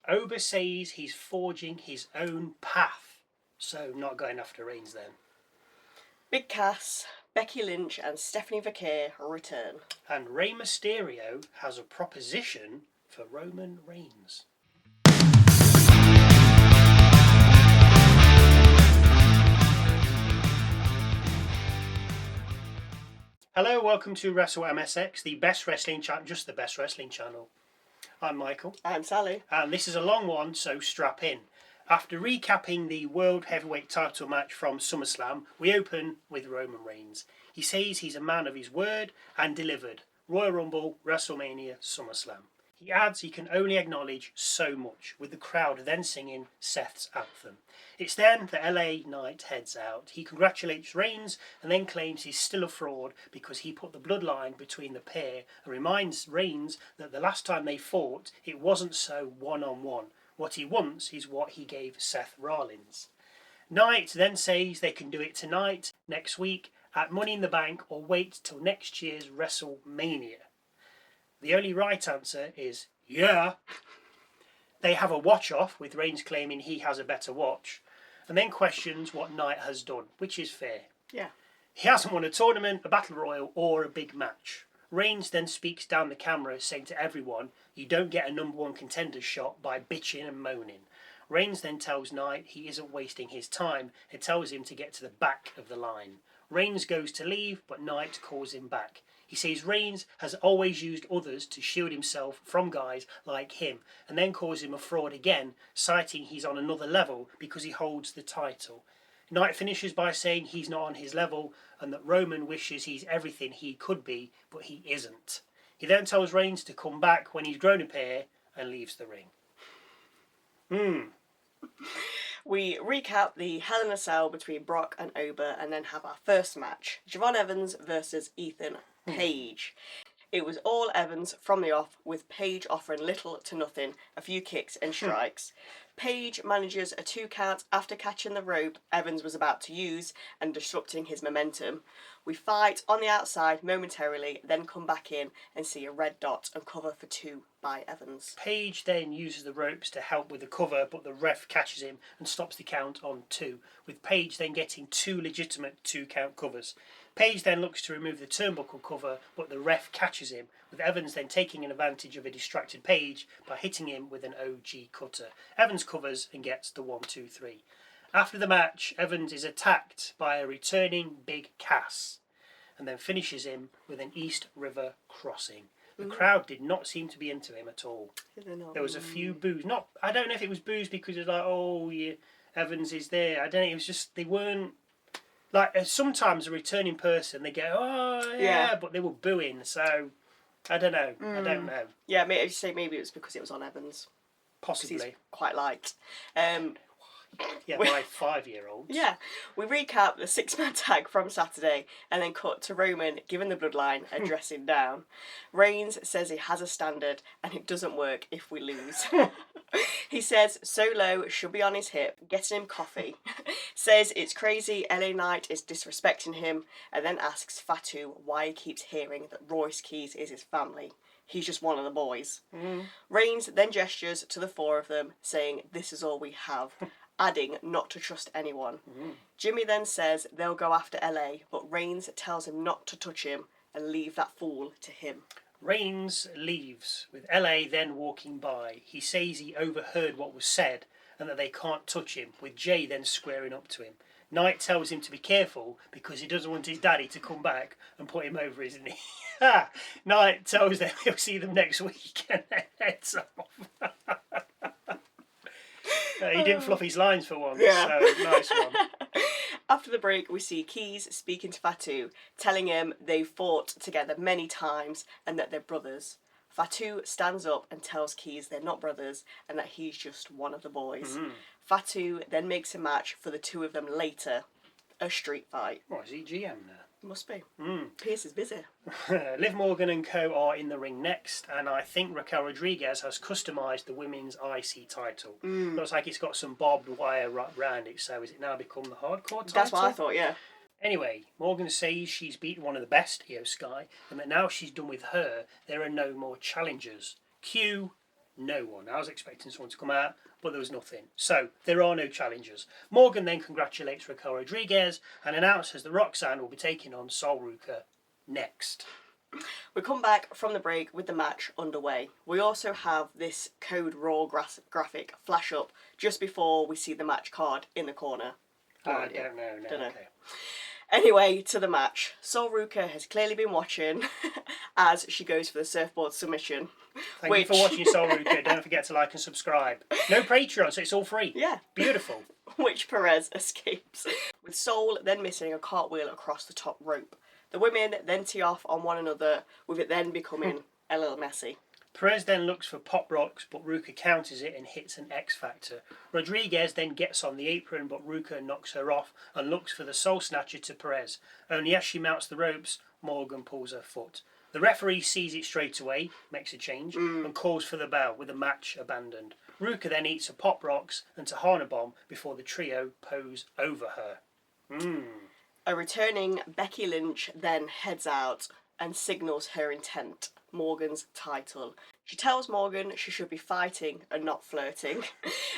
Oba says he's forging his own path. So not going after Reigns then. Big Cass, Becky Lynch and Stephanie Vaquer return. And Rey Mysterio has a proposition for Roman Reigns. Hello, welcome to Wrestle MSX, the best wrestling channel, just the best wrestling channel. I'm Michael. I'm Sally. And this is a long one, so strap in. After recapping the World Heavyweight title match from SummerSlam, we open with Roman Reigns. He says he's a man of his word and delivered. Royal Rumble, WrestleMania, SummerSlam. He adds he can only acknowledge so much, with the crowd then singing Seth's anthem. It's then the LA Knight heads out. He congratulates Reigns and then claims he's still a fraud because he put the bloodline between the pair and reminds Reigns that the last time they fought, it wasn't so one-on-one. What he wants is what he gave Seth Rollins. Knight then says they can do it tonight, next week, at Money in the Bank, or wait till next year's WrestleMania. The only right answer is yeah. They have a watch-off, with Reigns claiming he has a better watch, and then questions what Knight has done, which is fair. Yeah. He hasn't won a tournament, a battle royal, or a big match. Reigns then speaks down the camera, saying to everyone, you don't get a number one contender shot by bitching and moaning. Reigns then tells Knight he isn't wasting his time and tells him to get to the back of the line. Reigns goes to leave, but Knight calls him back. He says Reigns has always used others to shield himself from guys like him, and then calls him a fraud again, citing he's on another level because he holds the title. Knight finishes by saying he's not on his level and that Roman wishes he's everything he could be, but he isn't. He then tells Reigns to come back when he's grown a pair and leaves the ring. We recap the Hell in a Cell between Brock and Oba and then have our first match. Javon Evans versus Ethan Page. It was all Evans from the off, with Page offering little to nothing, a few kicks and strikes. Page manages a 2 count after catching the rope Evans was about to use and disrupting his momentum. We fight on the outside momentarily, then come back in and see a red dot and cover for 2 by Evans. Page then uses the ropes to help with the cover, but the ref catches him and stops the count on 2, with Page then getting 2 legitimate 2 count covers. Page then looks to remove the turnbuckle cover, but the ref catches him, with Evans then taking an advantage of a distracted Page by hitting him with an OG cutter. Evans covers and gets the 1-2-3. After the match, Evans is attacked by a returning Big Cass and then finishes him with an East River crossing. The crowd did not seem to be into him at all. There was a few boos. I don't know if it was boos because it's like, oh, yeah, Evans is there. I don't know. It was just, they weren't, like, sometimes a returning person, they go, oh, yeah, but they were booing. So, I don't know. I don't know. Yeah, maybe it was because it was on Evans. Possibly. He's quite liked. Yeah, my 5-year-olds. Yeah, we recap the 6-man tag from Saturday and then cut to Roman giving the bloodline a dressing down. Reigns says he has a standard and it doesn't work if we lose. He says Solo should be on his hip, getting him coffee. Says it's crazy LA Knight is disrespecting him, and then asks Fatu why he keeps hearing that Royce Keys is his family. He's just one of the boys. Reigns then gestures to the 4 of them, saying this is all we have, adding not to trust anyone. Jimmy then says they'll go after LA, but Reigns tells him not to touch him and leave that fool to him. Reigns leaves, with LA then walking by. He says he overheard what was said and that they can't touch him, with Jay then squaring up to him. Knight tells him to be careful because he doesn't want his daddy to come back and put him over his knee. Knight tells them he'll see them next week and then heads off. He didn't fluff his lines for once, so nice one. After the break, we see Keys speaking to Fatu, telling him they've fought together many times and that they're brothers. Fatu stands up and tells Keys they're not brothers and that he's just one of the boys. Fatu then makes a match for the 2 of them later, a street fight. What, is he GM now? Must be. Pierce is busy. Liv Morgan and co are in the ring next, and I think Raquel Rodriguez has customised the women's IC title. Looks like it's got some barbed wire wrapped around it, so has it now become the hardcore title? That's what I thought, yeah. Anyway, Morgan says she's beaten one of the best, Io Sky, and that now she's done with her, there are no more challengers. Cue No one. I was expecting someone to come out, but there was nothing. So, there are no challengers. Morgan then congratulates Raquel Rodriguez and announces that Roxanne will be taking on Sol Ruca next. We come back from the break with the match underway. We also have this Code Raw graphic flash up just before we see the match card in the corner. I don't know. No, Don't know. Okay. Anyway, to the match. Sol Ruca has clearly been watching as she goes for the surfboard submission. Thank you for watching Sol Ruca. Don't forget to like and subscribe. No Patreon, so it's all free. Yeah. Beautiful. Which Perez escapes, with Sol then missing a cartwheel across the top rope. The women then tee off on one another, with it then becoming a little messy. Perez then looks for pop rocks, but Ruca counters it and hits an X Factor. Rodriguez then gets on the apron, but Ruca knocks her off and looks for the Soul Snatcher to Perez. Only as she mounts the ropes, Morgan pulls her foot. The referee sees it straight away, makes a change, and calls for the bell, with the match abandoned. Ruca then eats a pop rocks and Tahana bomb before the trio pose over her. A returning Becky Lynch then heads out and signals her intent, Morgan's title. She tells Morgan she should be fighting and not flirting,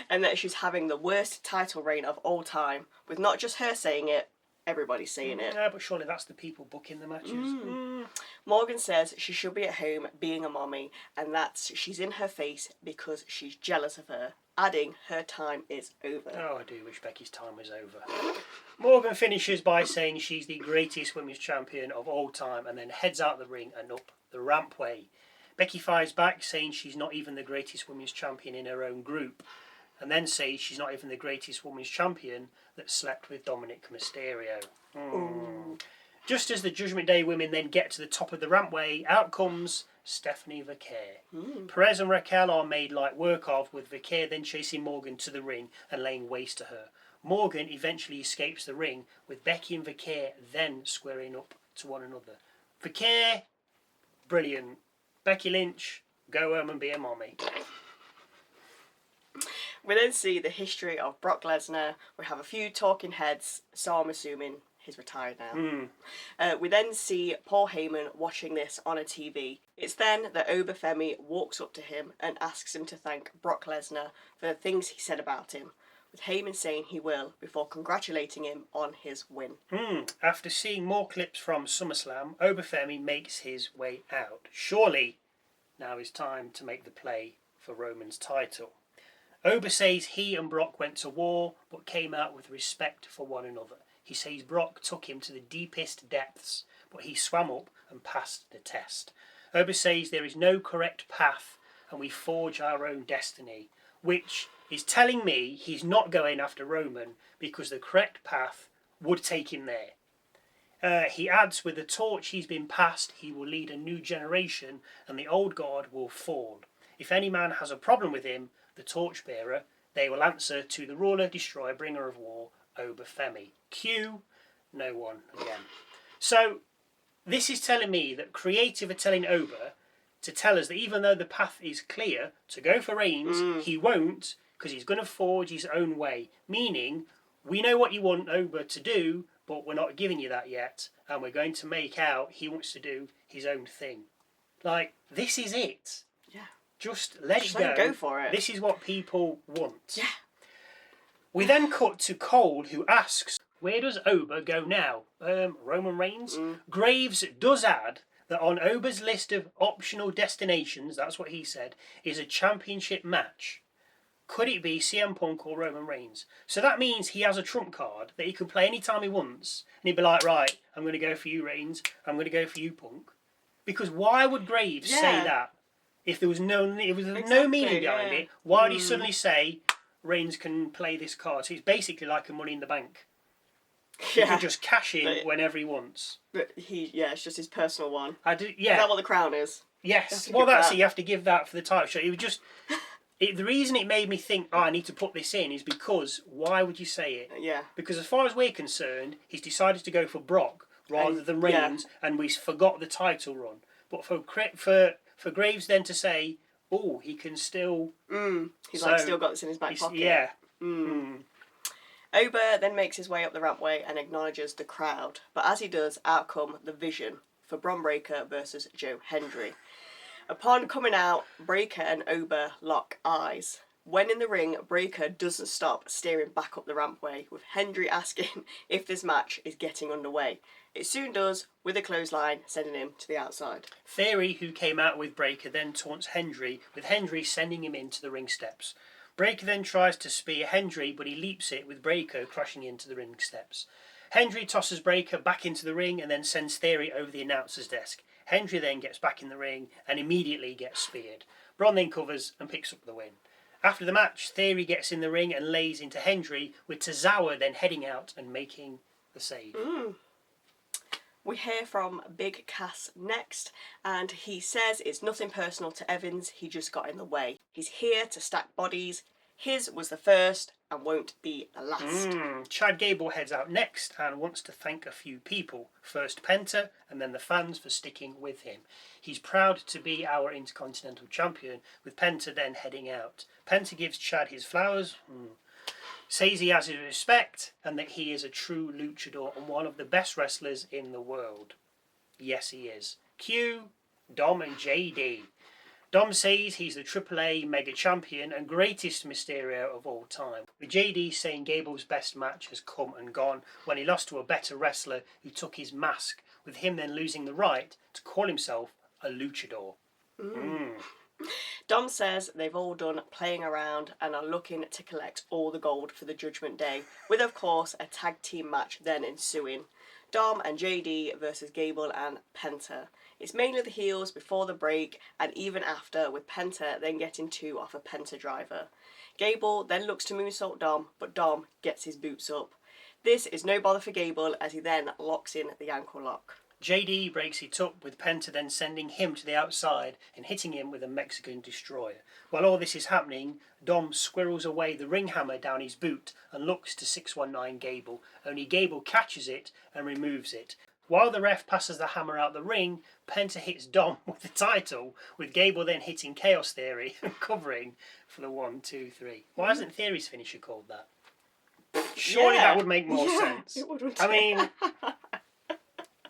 and that she's having the worst title reign of all time, with not just her saying it, everybody saying it. Yeah, but surely that's the people booking the matches. Morgan says she should be at home being a mommy, and that she's in her face because she's jealous of her, adding her time is over. Oh, I do wish Becky's time was over. Morgan finishes by saying she's the greatest women's champion of all time and then heads out the ring and up the rampway. Becky fires back saying she's not even the greatest women's champion in her own group, and then says she's not even the greatest women's champion that slept with Dominik Mysterio. Just as the Judgment Day women then get to the top of the rampway, out comes Stephanie Vaquer. Perez and Raquel are made light work of, with Vaquer then chasing Morgan to the ring and laying waste to her. Morgan eventually escapes the ring, with Becky and Vaquer then squaring up to one another. Vaquer, brilliant. Becky Lynch, go home and be a mommy. We then see the history of Brock Lesnar. We have a few talking heads, so I'm assuming he's retired now. We then see Paul Heyman watching this on a TV. It's then that Oba Femi walks up to him and asks him to thank Brock Lesnar for the things he said about him, with Heyman saying he will before congratulating him on his win. After seeing more clips from SummerSlam, Oba Femi makes his way out. Surely, now is time to make the play for Roman's title. Oba says he and Brock went to war, but came out with respect for one another. He says Brock took him to the deepest depths, but he swam up and passed the test. Oba says there is no correct path and we forge our own destiny, which is telling me he's not going after Roman because the correct path would take him there. He adds, with the torch he's been passed, he will lead a new generation and the old guard will fall. If any man has a problem with him, the torchbearer, they will answer to the ruler, destroyer, bringer of war, Oba Femi. Q, no one again. So, this is telling me that creative are telling Oba to tell us that even though the path is clear to go for Reigns, he won't, because he's going to forge his own way. Meaning, we know what you want Oba to do, but we're not giving you that yet, and we're going to make out he wants to do his own thing. Like, this is it. Yeah. Just let Just it go. let go for it. This is what people want. Yeah. We then cut to Cole, who asks, where does Oba go now? Roman Reigns? Graves does add that on Oba's list of optional destinations, that's what he said, is a championship match. Could it be CM Punk or Roman Reigns? So that means he has a trump card that he can play anytime he wants, and he'd be like, right, I'm going to go for you, Reigns. I'm going to go for you, Punk. Because why would Graves say that if there was no meaning behind it? Why would he suddenly say Reigns can play this card? So it's basically like a Money in the Bank. He can just cash in whenever he wants. But it's just his personal one. Is Is that what the crown is? Yes. Well, that's it. You have to give that for the title shot. It was just... the reason it made me think, I need to put this in, is because, why would you say it? Yeah. Because as far as we're concerned, he's decided to go for Brock rather than Reigns, and we forgot the title run. But for Graves then to say, oh, he can still... He's still got this in his back pocket. Yeah. Oba then makes his way up the rampway and acknowledges the crowd. But as he does, out come the Vision for Bron Breakker versus Joe Hendry. Upon coming out, Breakker and Oba lock eyes. When in the ring, Breakker doesn't stop steering back up the rampway, with Hendry asking if this match is getting underway. It soon does, with a clothesline sending him to the outside. Theory, who came out with Breakker, then taunts Hendry, with Hendry sending him into the ring steps. Breakker then tries to spear Hendry, but he leaps it, with Breakker crashing into the ring steps. Hendry tosses Breakker back into the ring and then sends Theory over the announcer's desk. Hendry then gets back in the ring and immediately gets speared. Bron then covers and picks up the win. After the match, Theory gets in the ring and lays into Hendry, with Tozawa then heading out and making the save. We hear from Big Cass next, and he says it's nothing personal to Evans, he just got in the way. He's here to stack bodies. His was the first and won't be the last. Chad Gable heads out next and wants to thank a few people. First Penta and then the fans for sticking with him. He's proud to be our Intercontinental Champion, with Penta then heading out. Penta gives Chad his flowers, says he has his respect and that he is a true luchador and one of the best wrestlers in the world. Yes, he is. Cue Dom and JD. Dom says he's the AAA Mega Champion and greatest Mysterio of all time, with JD saying Gable's best match has come and gone when he lost to a better wrestler who took his mask, with him then losing the right to call himself a luchador. Dom says they've all done playing around and are looking to collect all the gold for the Judgment Day, with of course a tag team match then ensuing. Dom and JD versus Gable and Penta. It's mainly the heels before the break and even after, with Penta then getting two off a Penta driver. Gable then looks to moonsault Dom, but Dom gets his boots up. This is no bother for Gable as he then locks in the ankle lock. JD breaks it up, with Penta then sending him to the outside and hitting him with a Mexican destroyer. While all this is happening, Dom squirrels away the ring hammer down his boot and looks to 619 Gable, only Gable catches it and removes it. While the ref passes the hammer out the ring, Penta hits Dom with the title, with Gable then hitting Chaos Theory and covering for the 1, 2, 3. Why isn't Theory's finisher called that? Surely that would make more sense. It would. I mean,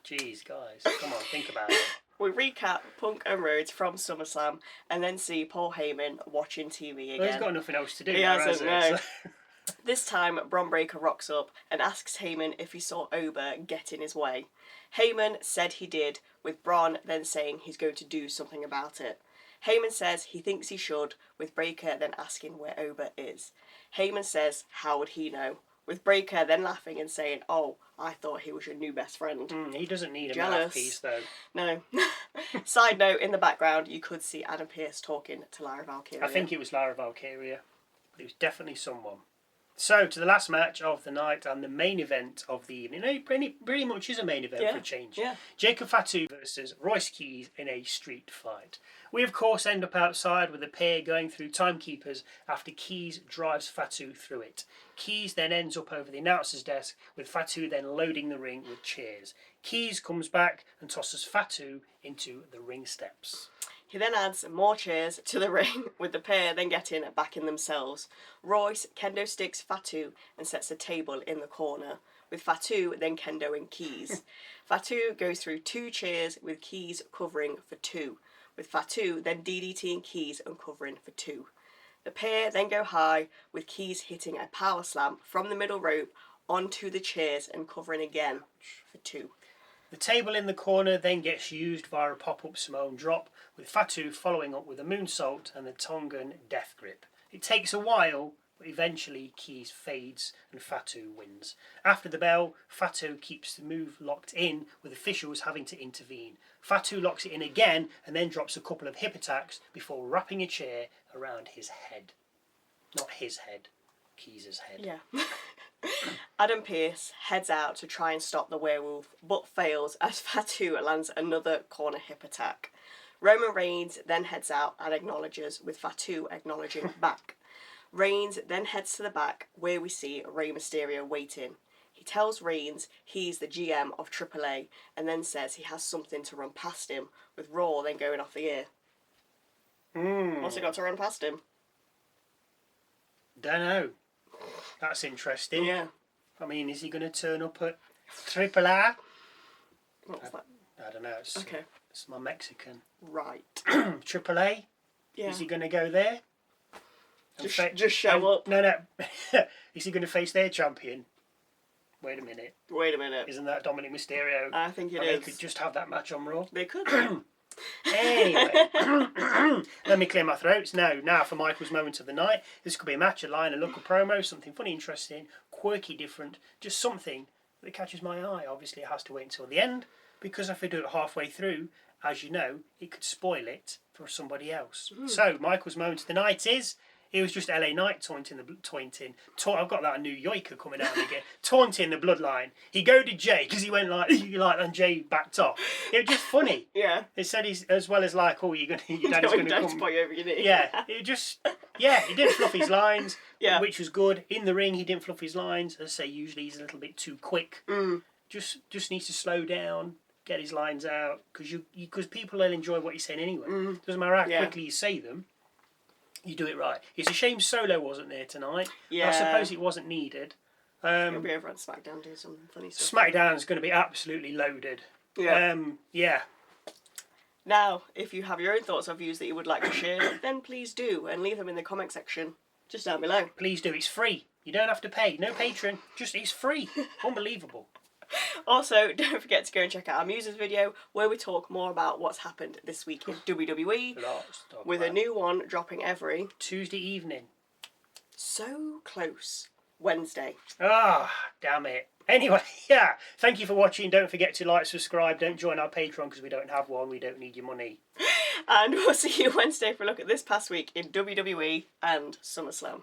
jeez, guys, come on, think about it. We recap Punk and Rhodes from SummerSlam and then see Paul Heyman watching TV again. Well, he's got nothing else to do. He hasn't, no. So. This time, Bron Breakker rocks up and asks Heyman if he saw Oba get in his way. Heyman said he did, with Bron then saying he's going to do something about it. Heyman says he thinks he should, with Breakker then asking where Oba is. Heyman says, how would he know? With Breakker then laughing and saying, oh, I thought he was your new best friend. He doesn't need a Jealous. mouthpiece, though. No. Side note, in the background, you could see Adam Pearce talking to Lara Valkyria. I think it was Lara Valkyria, but it was definitely someone. So, to the last match of the night and the main event of the evening. It pretty much is a main event for a change. Yeah. Jacob Fatu versus Royce Keys in a street fight. We, of course, end up outside with the pair going through timekeepers after Keys drives Fatu through it. Keys then ends up over the announcer's desk, with Fatu then loading the ring with chairs. Keys comes back and tosses Fatu into the ring steps. He then adds more chairs to the ring, with the pair then getting back in themselves. Royce kendo sticks Fatu and sets a table in the corner, with Fatu then kendoing Keys. Fatu goes through 2 chairs, with Keys covering for 2, with Fatu then DDTing Keys and covering for 2. The pair then go high, with Keys hitting a power slam from the middle rope onto the chairs and covering again for 2. The table in the corner then gets used via a pop-up Samoan drop, with Fatu following up with a moonsault and the Tongan death grip. It takes a while, but eventually Keys fades and Fatu wins. After the bell, Fatu keeps the move locked in, with officials having to intervene. Fatu locks it in again and then drops a couple of hip attacks before wrapping a chair around his head. Not his head, Keys' head. Yeah. Adam Pearce heads out to try and stop the werewolf, but fails as Fatu lands another corner hip attack. Roman Reigns then heads out and acknowledges, with Fatu acknowledging back. Reigns then heads to the back, where we see Rey Mysterio waiting. He tells Reigns he's the GM of AAA and then says he has something to run past him, with Raw then going off the air. What's it got to run past him? Dunno. That's interesting. Yeah. I mean, is he going to turn up at AAA? What's that? I don't know. It's, Okay. it's my Mexican. Right. Triple A. Yeah. Is he going to go there? Just show up. No. Is he going to face their champion? Wait a minute. Isn't that Dominik Mysterio? I think it is. They could just have that match on Raw. They could. Anyway, let me clear my throat. Now for Michael's moment of the night. This could be a match, a line, a local promo, something funny, interesting, quirky, different, just something that catches my eye. Obviously, it has to wait until the end, because if I do it halfway through, as you know, it could spoil it for somebody else. So, Michael's moment of the night is... It was just LA Knight taunting. I've got that New Yorker coming out again. Taunting the bloodline. He goaded Jay because he went like, and Jay backed off. It was just funny. Yeah. It said he's as well as like, your daddy's going to come. Point you over your knee. Yeah. He didn't fluff his lines. Yeah. Which was good. In the ring, he didn't fluff his lines. As I say, usually he's a little bit too quick. Just needs to slow down, get his lines out, because people will enjoy what he's saying anyway. Doesn't matter how quickly you say them. You do it right. It's a shame Solo wasn't there tonight. Yeah. I suppose it wasn't needed. He'll be over on SmackDown doing some funny stuff. SmackDown's going to be absolutely loaded. Yeah. Now, if you have your own thoughts or views that you would like to share, then please do, and leave them in the comment section just down below. Please do. It's free. You don't have to pay. No Patreon. It's free. Unbelievable. Also, don't forget to go and check out our Muses video, where we talk more about what's happened this week in WWE, with a new one dropping every Tuesday evening. So close. Wednesday. Damn it. Anyway, thank you for watching. Don't forget to like, subscribe. Don't join our Patreon because we don't have one. We don't need your money. And we'll see you Wednesday for a look at this past week in WWE and SummerSlam.